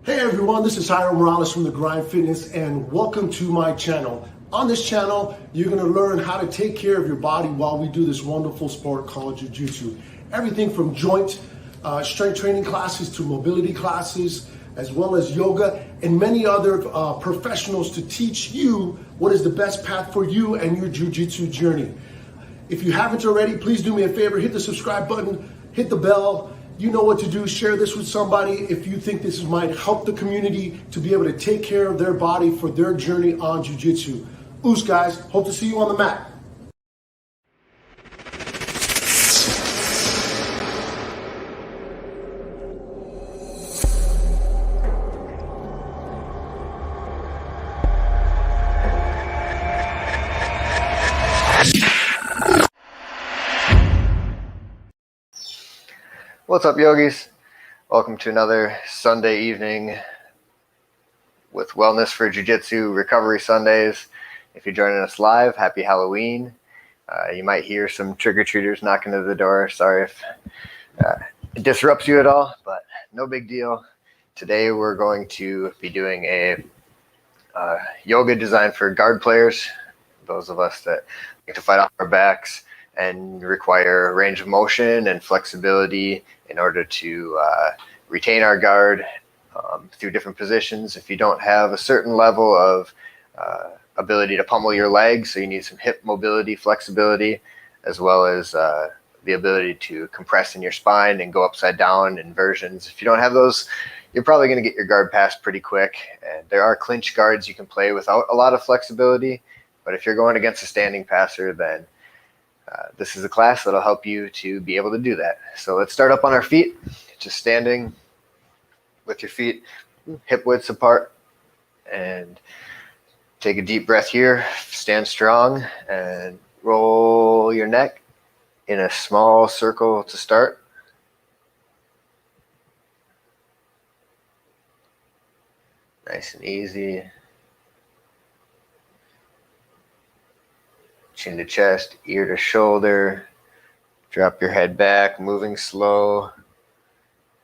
Hey everyone, this is Jairo Morales from The Grind Fitness and welcome to my channel. On this channel, you're gonna learn how to take care of your body while we do this wonderful sport called Jiu-Jitsu. Everything from joint strength training classes to mobility classes, as well as yoga and many other professionals to teach you what is the best path for you and your Jiu-Jitsu journey. If you haven't already, please do me a favor, hit the subscribe button, hit the bell. You know what to do. Share this with somebody if you think this might help the community to be able to take care of their body for their journey on Jiu-Jitsu. Oos, guys. Hope to see you on the mat. What's up, yogis? Welcome to another Sunday evening with Wellness for Jiu-Jitsu Recovery Sundays. If you're joining us live, happy Halloween. You might hear some trick-or-treaters knocking at the door. Sorry if it disrupts you at all, but no big deal. Today we're going to be doing a yoga designed for guard players, those of us that like to fight off our backs and require range of motion and flexibility in order to retain our guard through different positions. If you don't have a certain level of ability to pummel your legs, so you need some hip mobility, flexibility, as well as the ability to compress in your spine and go upside down inversions. If you don't have those, you're probably going to get your guard passed pretty quick. And there are clinch guards you can play without a lot of flexibility, but if you're going against a standing passer, then this is a class that'll help you to be able to do that. So let's start up on our feet, just standing with your feet hip widths apart, and take a deep breath here. Stand strong and roll your neck in a small circle to start. Nice and easy. Chin to chest, ear to shoulder. Drop your head back, moving slow.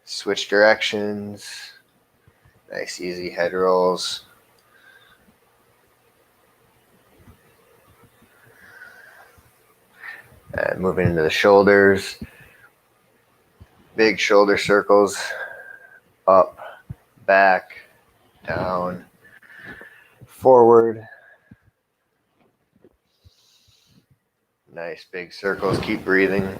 Switch directions. Nice easy head rolls. And moving into the shoulders. Big shoulder circles. Up, back, down, forward. Nice big circles. Keep breathing.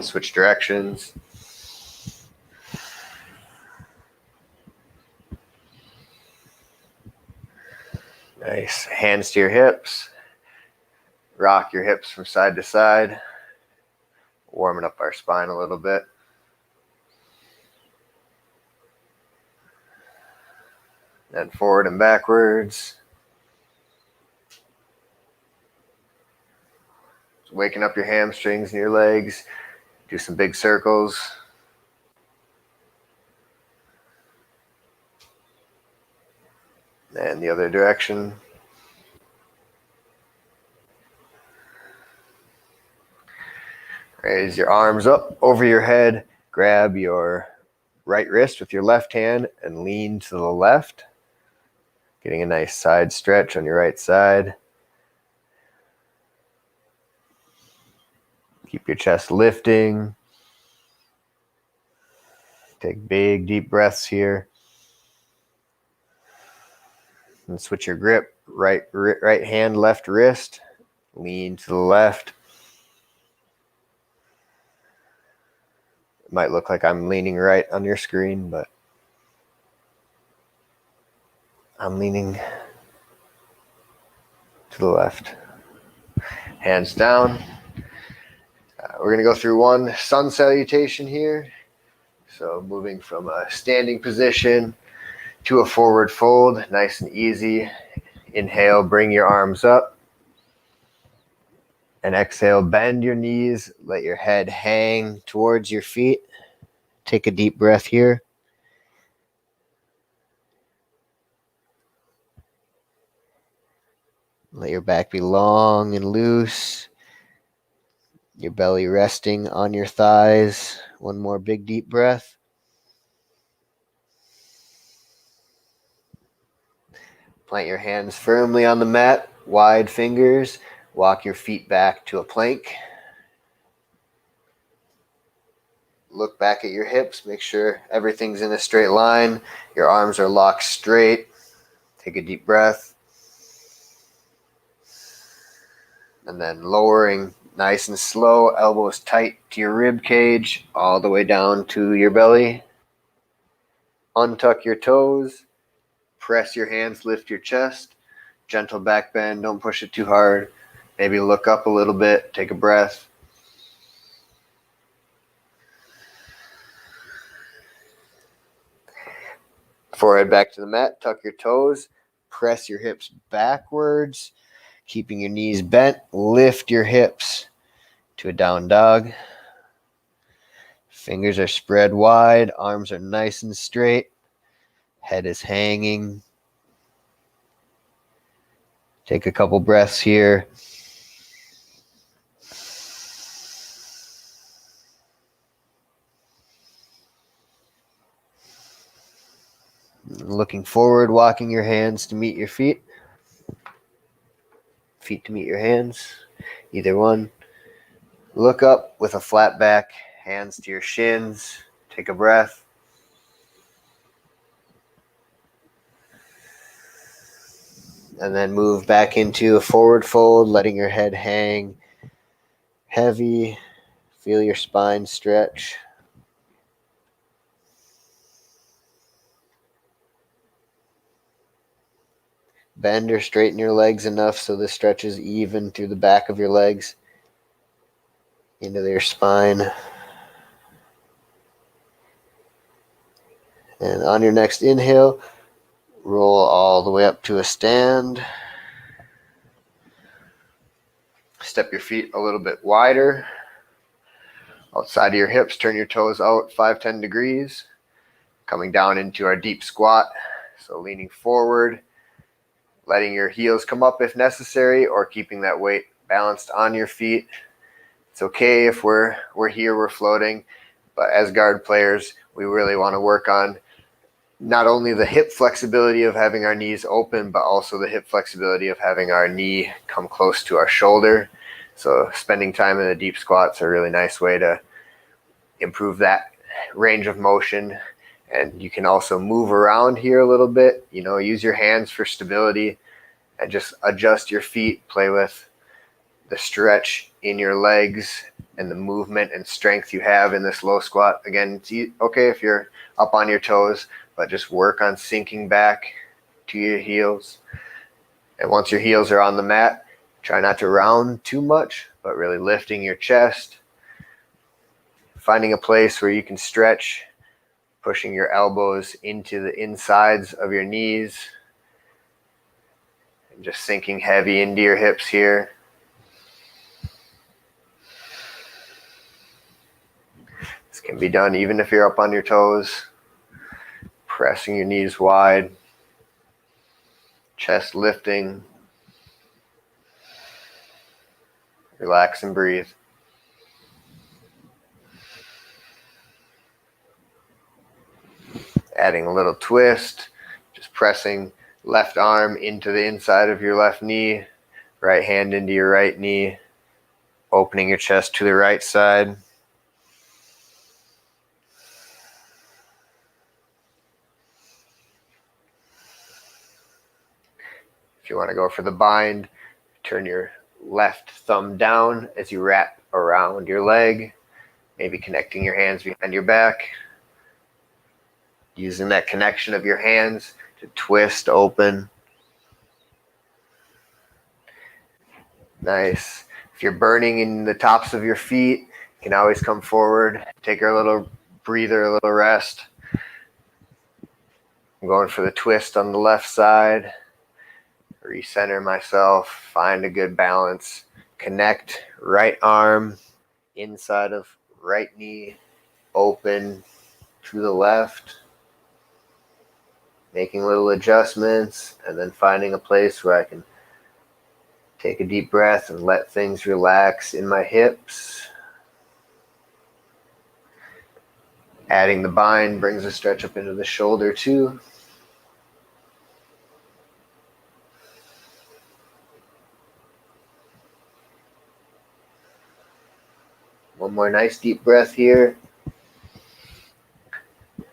Switch directions. Nice. Hands to your hips. Rock your hips from side to side. Warming up our spine a little bit. Then forward and backwards. Just waking up your hamstrings and your legs. Do some big circles. And the other direction. Raise your arms up over your head. Grab your right wrist with your left hand and lean to the left. Getting a nice side stretch on your right side. Keep your chest lifting. Take big, deep breaths here. And switch your grip. Right hand, left wrist. Lean to the left. It might look like I'm leaning right on your screen, but I'm leaning to the left. Hands down. We're going to go through one sun salutation here. So moving from a standing position to a forward fold, nice and easy. Inhale, bring your arms up. And exhale, bend your knees. Let your head hang towards your feet. Take a deep breath here. Let your back be long and loose. Your belly resting on your thighs. One more big deep breath. Plant your hands firmly on the mat, wide fingers. Walk your feet back to a plank. Look back at your hips. Make sure everything's in a straight line. Your arms are locked straight. Take a deep breath. And then lowering nice and slow, elbows tight to your rib cage, all the way down to your belly. Untuck your toes. Press your hands, lift your chest. Gentle back bend, don't push it too hard. Maybe look up a little bit, take a breath. Forehead back to the mat, tuck your toes. Press your hips backwards, keeping your knees bent. Lift your hips to a down dog. Fingers are spread wide, arms are nice and straight. Head is hanging. Take a couple breaths here. Looking forward, walking your hands to meet your feet. Feet to meet your hands, either one. Look up with a flat back, hands to your shins. Take a breath. And then move back into a forward fold, letting your head hang heavy. Feel your spine stretch. Bend or straighten your legs enough so the stretch is even through the back of your legs into your spine. And on your next inhale, roll all the way up to a stand. Step your feet a little bit wider. Outside of your hips, turn your toes out 5-10 degrees. Coming down into our deep squat. So leaning forward, letting your heels come up if necessary, or keeping that weight balanced on your feet. It's okay if we're here, we're floating, but as guard players, we really want to work on not only the hip flexibility of having our knees open, but also the hip flexibility of having our knee come close to our shoulder. So spending time in a deep squat's a really nice way to improve that range of motion. And you can also move around here a little bit, use your hands for stability and just adjust your feet, play with the stretch in your legs and the movement and strength you have in this low squat. Again, it's okay if you're up on your toes, but just work on sinking back to your heels. And once your heels are on the mat, try not to round too much, but really lifting your chest, finding a place where you can stretch, pushing your elbows into the insides of your knees, and just sinking heavy into your hips here. This can be done even if you're up on your toes. Pressing your knees wide, chest lifting. Relax and breathe. Adding a little twist, just pressing left arm into the inside of your left knee, right hand into your right knee, opening your chest to the right side. If you want to go for the bind, turn your left thumb down as you wrap around your leg, maybe connecting your hands behind your back. Using that connection of your hands to twist open. Nice. If you're burning in the tops of your feet, you can always come forward, take a little breather, a little rest. I'm going for the twist on the left side. Recenter myself, find a good balance. Connect right arm inside of right knee, open to the left. Making little adjustments and then finding a place where I can take a deep breath and let things relax in my hips. Adding the bind brings a stretch up into the shoulder too. One more nice deep breath here.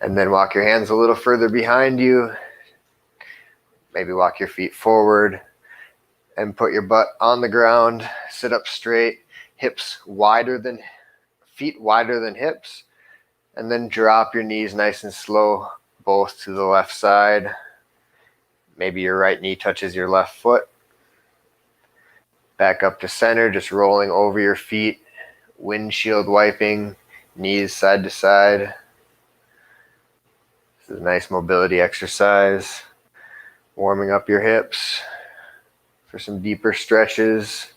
And then walk your hands a little further behind you. Maybe walk your feet forward and put your butt on the ground. Sit up straight, feet wider than hips. And then drop your knees nice and slow, both to the left side. Maybe your right knee touches your left foot. Back up to center, just rolling over your feet, windshield wiping, knees side to side. This is a nice mobility exercise. Warming up your hips for some deeper stretches.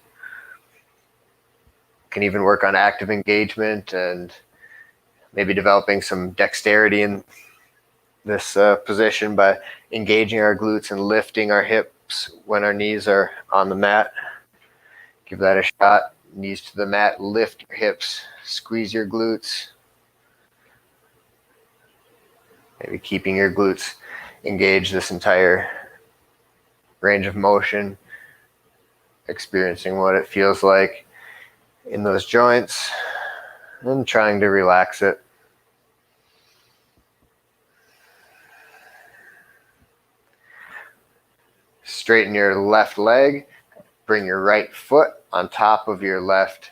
Can even work on active engagement and maybe developing some dexterity in this position by engaging our glutes and lifting our hips when our knees are on the mat. Give that a shot. Knees to the mat, lift your hips, squeeze your glutes. Maybe keeping your glutes engaged this entire range of motion, experiencing what it feels like in those joints and trying to relax it. Straighten your left leg, bring your right foot on top of your left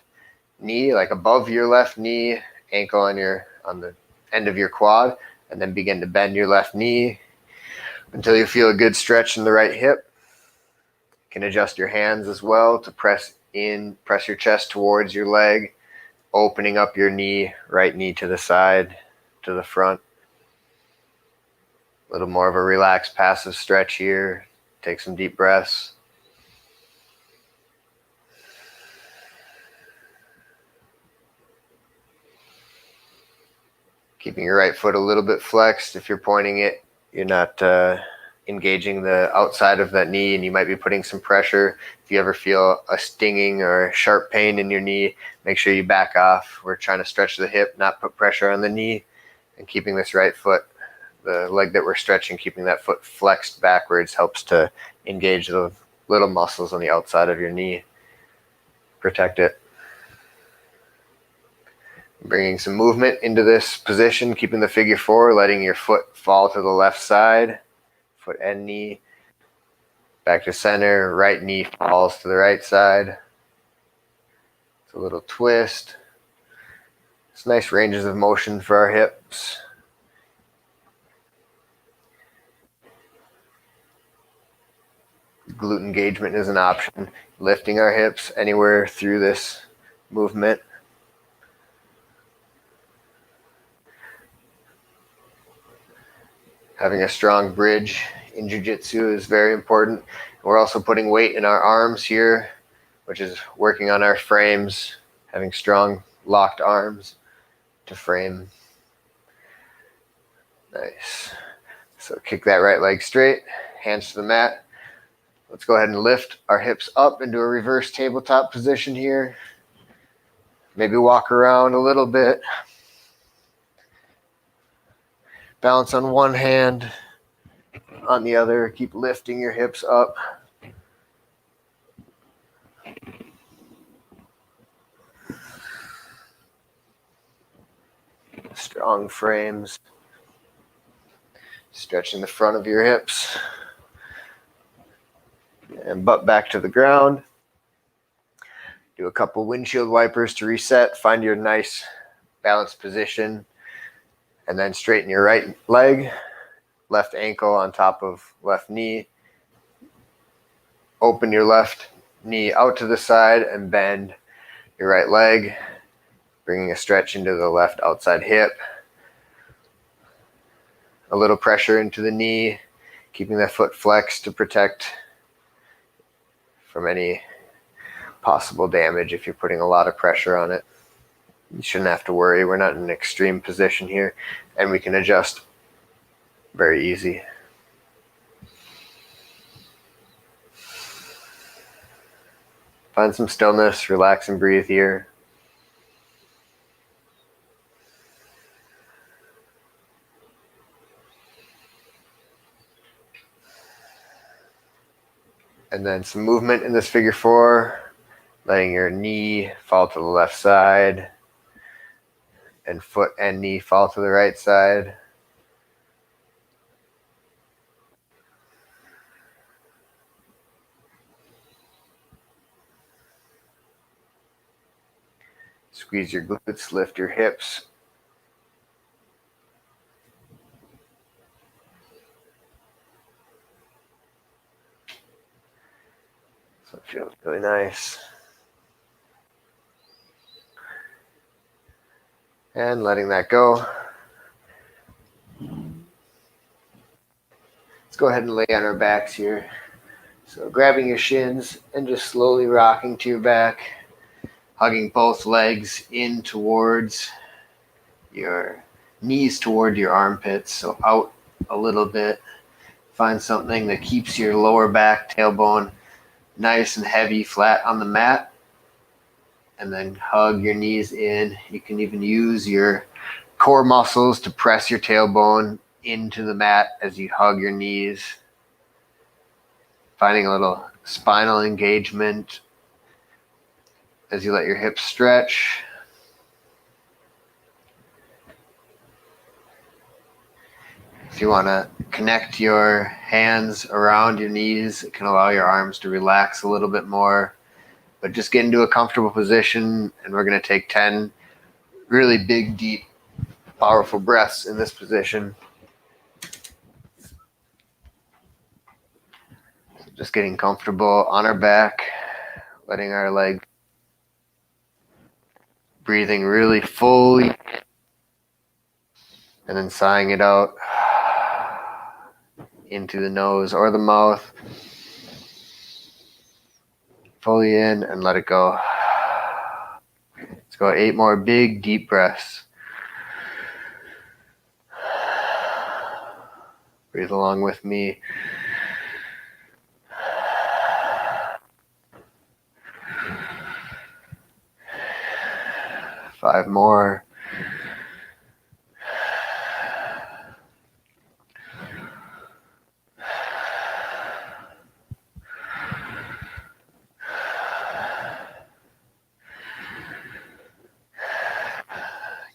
knee, like above your left knee, ankle on the end of your quad, and then begin to bend your left knee until you feel a good stretch in the right hip. You can adjust your hands as well to press your chest towards your leg, opening up your knee, right knee to the side, to the front. A little more of a relaxed, passive stretch here. Take some deep breaths. Keeping your right foot a little bit flexed. If you're pointing it, you're not engaging the outside of that knee, and you might be putting some pressure. If you ever feel a stinging or sharp pain in your knee, make sure you back off. We're trying to stretch the hip, not put pressure on the knee, and keeping this right foot, the leg that we're stretching, keeping that foot flexed backwards helps to engage the little muscles on the outside of your knee. Protect it. Bringing some movement into this position, keeping the figure four, letting your foot fall to the left side, foot and knee. Back to center, right knee falls to the right side. It's a little twist. It's nice ranges of motion for our hips. Glute engagement is an option. Lifting our hips anywhere through this movement. Having a strong bridge in jiu-jitsu is very important. We're also putting weight in our arms here, which is working on our frames, having strong locked arms to frame. Nice. So kick that right leg straight, hands to the mat. Let's go ahead and lift our hips up into a reverse tabletop position here. Maybe walk around a little bit. Balance on one hand, on the other. Keep lifting your hips up. Strong frames. Stretching the front of your hips. And butt back to the ground. Do a couple windshield wipers to reset. Find your nice balanced position. And then straighten your right leg, left ankle on top of left knee. Open your left knee out to the side and bend your right leg, bringing a stretch into the left outside hip. A little pressure into the knee, keeping that foot flexed to protect from any possible damage if you're putting a lot of pressure on it. You shouldn't have to worry. We're not in an extreme position here, and we can adjust very easy. Find some stillness, relax and breathe here. And then some movement in this figure 4, letting your knee fall to the left side and foot and knee fall to the right side. Squeeze your glutes, lift your hips. So it feels really nice. And letting that go. Let's go ahead and lay on our backs here. So grabbing your shins and just slowly rocking to your back, hugging both legs in towards your knees, toward your armpits, so out a little bit. Find something that keeps your lower back, tailbone nice and heavy, flat on the mat, and then hug your knees in. You can even use your core muscles to press your tailbone into the mat as you hug your knees. Finding a little spinal engagement as you let your hips stretch. If you want to connect your hands around your knees, it can allow your arms to relax a little bit more. But just get into a comfortable position, and we're going to take 10 really big, deep, powerful breaths in this position. Just getting comfortable on our back, letting our legs, breathing really fully, and then sighing it out into the nose or the mouth. Fully in and let it go. Let's go 8 more big, deep breaths. Breathe along with me. Five more.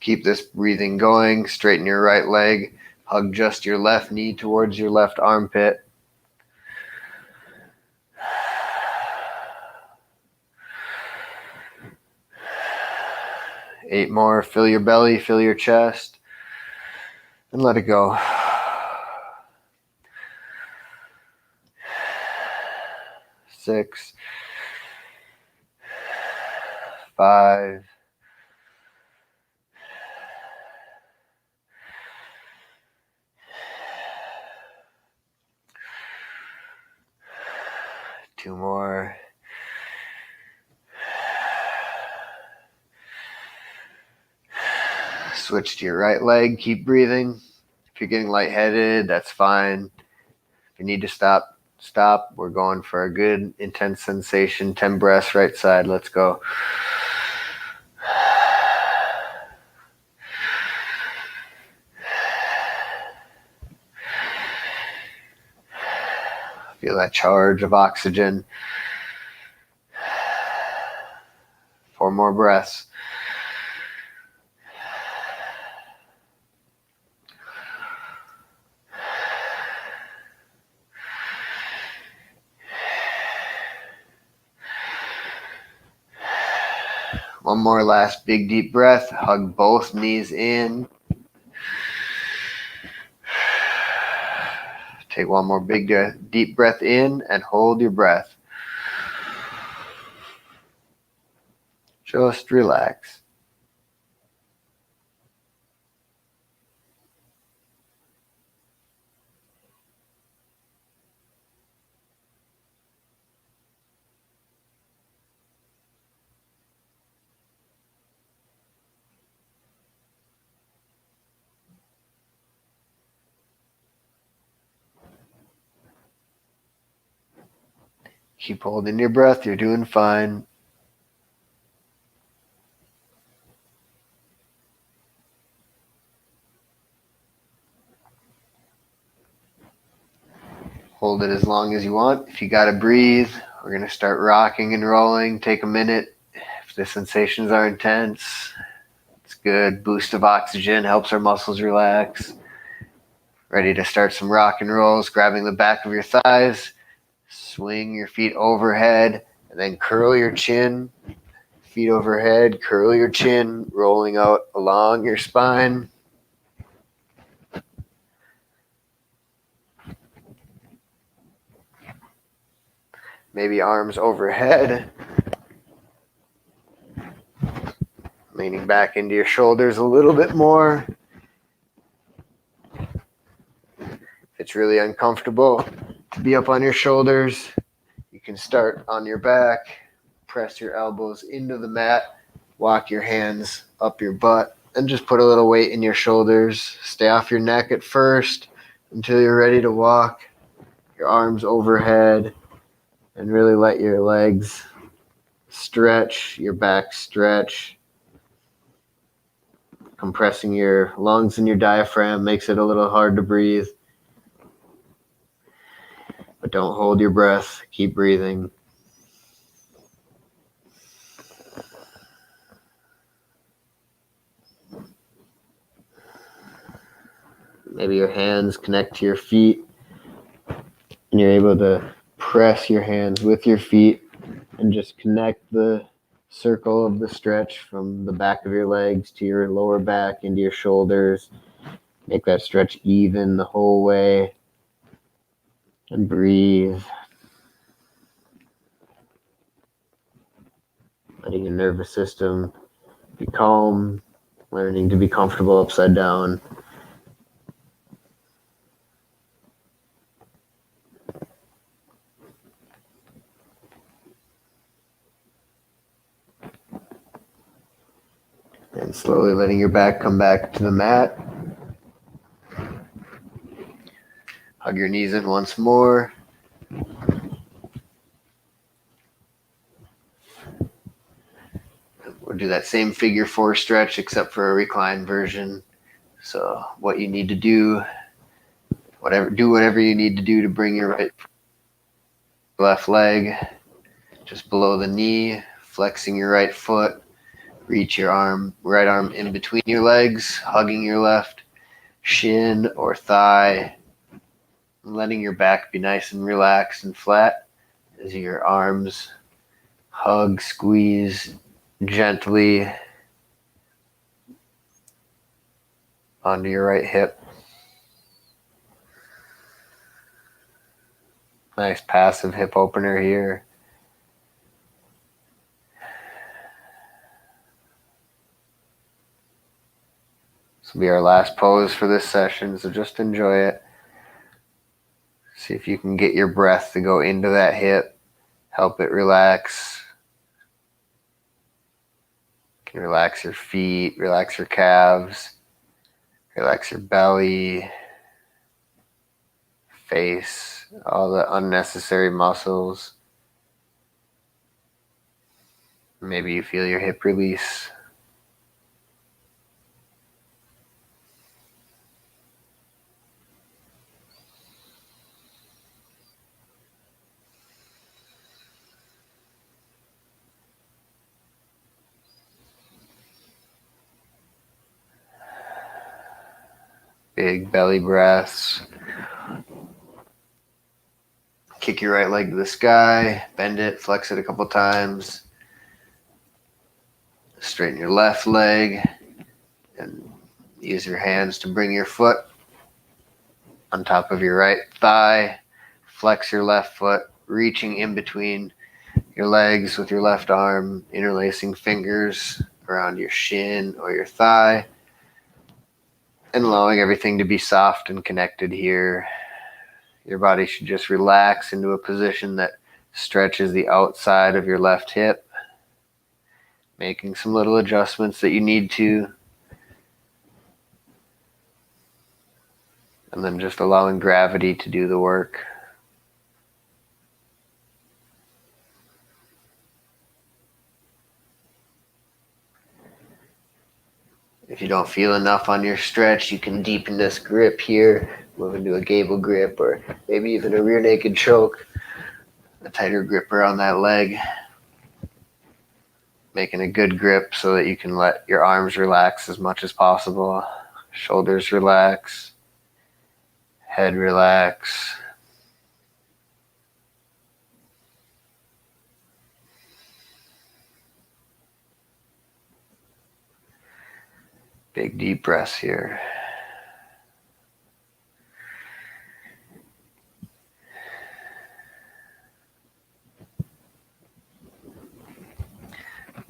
Keep this breathing going. Straighten your right leg. Hug just your left knee towards your left armpit. Eight more. Fill your belly, fill your chest, and let it go. 6, 5, 2 more. Switch to your right leg. Keep breathing. If you're getting lightheaded, that's fine. If you need to stop, stop. We're going for a good, intense sensation. 10 breaths, right side. Let's go. Feel that charge of oxygen. 4 more breaths. One more last big deep breath. Hug both knees in. Take one more big deep breath in and hold your breath. Just relax. Keep holding your breath. You're doing fine. Hold it as long as you want. If you got to breathe, we're going to start rocking and rolling. Take a minute. If the sensations are intense, it's good. Boost of oxygen helps our muscles relax. Ready to start some rock and rolls, grabbing the back of your thighs. Swing your feet overhead and then curl your chin. Feet overhead, curl your chin, rolling out along your spine. Maybe arms overhead, leaning back into your shoulders a little bit more. If it's really uncomfortable to be up on your shoulders, you can start on your back, press your elbows into the mat, walk your hands up your butt, and just put a little weight in your shoulders. Stay off your neck at first until you're ready to walk. Your arms overhead, and really let your legs stretch, your back stretch. Compressing your lungs and your diaphragm makes it a little hard to breathe. But don't hold your breath. Keep breathing. Maybe your hands connect to your feet, and you're able to press your hands with your feet and just connect the circle of the stretch from the back of your legs to your lower back into your shoulders. Make that stretch even the whole way. And breathe. Letting your nervous system be calm, learning to be comfortable upside down. And slowly letting your back come back to the mat. Hug your knees in once more. We'll do that same figure 4 stretch except for a recline version. So what you need to do, whatever you need to do to bring your left leg just below the knee, flexing your right foot. Reach your right arm in between your legs, hugging your left shin or thigh, letting your back be nice and relaxed and flat as your arms hug, squeeze gently onto your right hip. Nice passive hip opener here. This will be our last pose for this session, so just enjoy it. See if you can get your breath to go into that hip. Help it relax. You can relax your feet, relax your calves, relax your belly, face, all the unnecessary muscles. Maybe you feel your hip release. Big belly breaths. Kick your right leg to the sky, bend it, flex it a couple times. Straighten your left leg and use your hands to bring your foot on top of your right thigh. Flex your left foot, reaching in between your legs with your left arm, interlacing fingers around your shin or your thigh, and allowing everything to be soft and connected here. Your body should just relax into a position that stretches the outside of your left hip, making some little adjustments that you need to, and then just allowing gravity to do the work. If you don't feel enough on your stretch, you can deepen this grip here move into a gable grip or maybe even a rear naked choke. A tighter grip around that leg. Making a good grip so that you can let your arms relax as much as possible. Shoulders relax. Head relax. Big deep breaths here.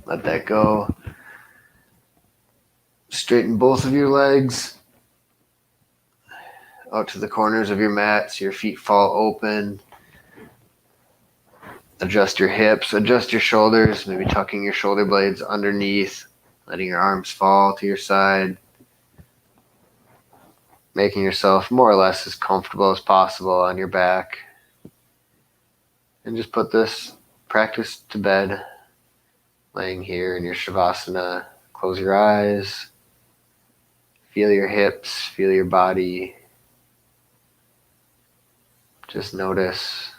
Let that go. Straighten both of your legs out to the corners of your mat so your feet fall open. Adjust your hips, adjust your shoulders, maybe tucking your shoulder blades underneath, letting your arms fall to your side. Making yourself more or less as comfortable as possible on your back. And just put this practice to bed, laying here in your Shavasana. Close your eyes. Feel your hips, feel your body. Just notice.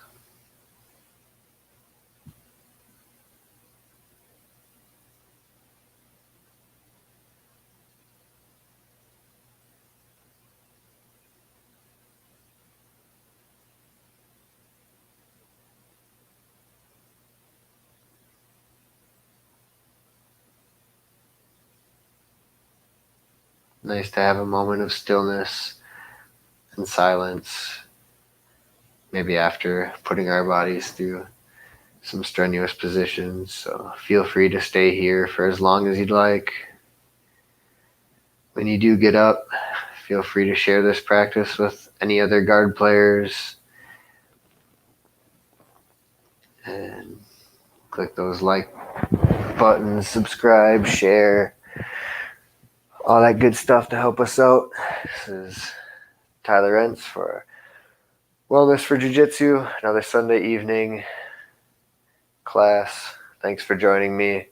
Nice to have a moment of stillness and silence, maybe after putting our bodies through some strenuous positions. So feel free to stay here for as long as you'd like. When you do get up, feel free to share this practice with any other guard players. And click those like buttons, subscribe, share, all that good stuff to help us out. This is Tyler Rentz for Wellness for Jiu-Jitsu, another Sunday evening class. Thanks for joining me,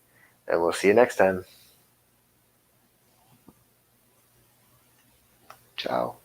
and we'll see you next time. Ciao.